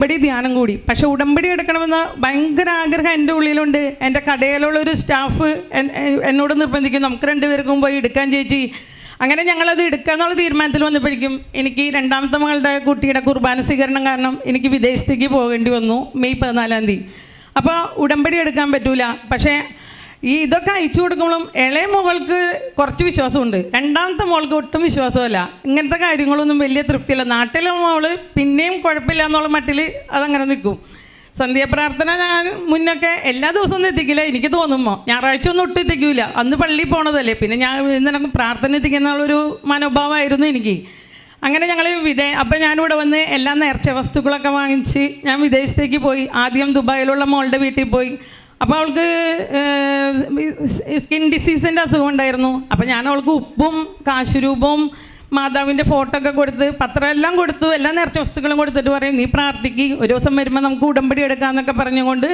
ഉടമ്പടി ധ്യാനം കൂടി. പക്ഷെ ഉടമ്പടി എടുക്കണമെന്ന് ഭയങ്കര ആഗ്രഹം എൻ്റെ ഉള്ളിലുണ്ട്. എൻ്റെ കടയിലുള്ളൊരു സ്റ്റാഫ് എന്നോട് നിർബന്ധിക്കും, നമുക്ക് രണ്ടുപേർക്കും പോയി എടുക്കാൻ ചേച്ചി. അങ്ങനെ ഞങ്ങളത് എടുക്കാന്നുള്ള തീരുമാനത്തിൽ വന്നപ്പോഴേക്കും എനിക്ക് രണ്ടാമത്തെ മകളുടെ കുട്ടിയുടെ കുർബാന സ്വീകരണം കാരണം എനിക്ക് വിദേശത്തേക്ക് പോകേണ്ടി വന്നു മെയ് 14-ാം തീയതി. അപ്പോൾ ഉടമ്പടി എടുക്കാൻ പറ്റൂല. പക്ഷേ ഇതൊക്കെ അയച്ചു കൊടുക്കുമ്പോഴും ഇളയ മകൾക്ക് കുറച്ച് വിശ്വാസമുണ്ട്, രണ്ടാമത്തെ മോൾക്ക് ഒട്ടും വിശ്വാസമല്ല. ഇങ്ങനത്തെ കാര്യങ്ങളൊന്നും വലിയ തൃപ്തിയില്ല. നാട്ടിലെ മോള് പിന്നെയും കുഴപ്പമില്ല എന്നുള്ള മട്ടിൽ അതങ്ങനെ നിൽക്കും. സന്ധ്യാപ്രാർത്ഥന ഞാൻ മുന്നൊക്കെ എല്ലാ ദിവസവും എത്തിക്കില്ല, എനിക്ക് തോന്നുമ്പോൾ ഞായറാഴ്ച ഒന്നും ഒട്ടും എത്തിക്കില്ല, അന്ന് പള്ളിയിൽ പോണതല്ലേ, പിന്നെ ഞാൻ ഇന്നലെ പ്രാർത്ഥന എത്തിക്കുന്നുള്ളൊരു മനോഭാവമായിരുന്നു എനിക്ക്. അങ്ങനെ ഞങ്ങൾ അപ്പം ഞാനിവിടെ വന്ന് എല്ലാ നേർച്ച വസ്തുക്കളൊക്കെ വാങ്ങിച്ച് ഞാൻ വിദേശത്തേക്ക് പോയി. ആദ്യം ദുബായിലുള്ള മോളുടെ വീട്ടിൽ പോയി. അപ്പോൾ അവൾക്ക് സ്കിൻ ഡിസീസിൻ്റെ അസുഖം ഉണ്ടായിരുന്നു. അപ്പോൾ ഞാൻ അവൾക്ക് ഉപ്പും കാശുരൂപവും മാതാവിൻ്റെ ഫോട്ടോ ഒക്കെ കൊടുത്ത് പത്രം എല്ലാം കൊടുത്തു, എല്ലാ നേർച്ച വസ്തുക്കളും കൊടുത്തിട്ട് പറയും, നീ പ്രാർത്ഥിക്ക്, ഒരു ദിവസം വരുമ്പോൾ നമുക്ക് ഉടമ്പടി എടുക്കാമെന്നൊക്കെ പറഞ്ഞുകൊണ്ട്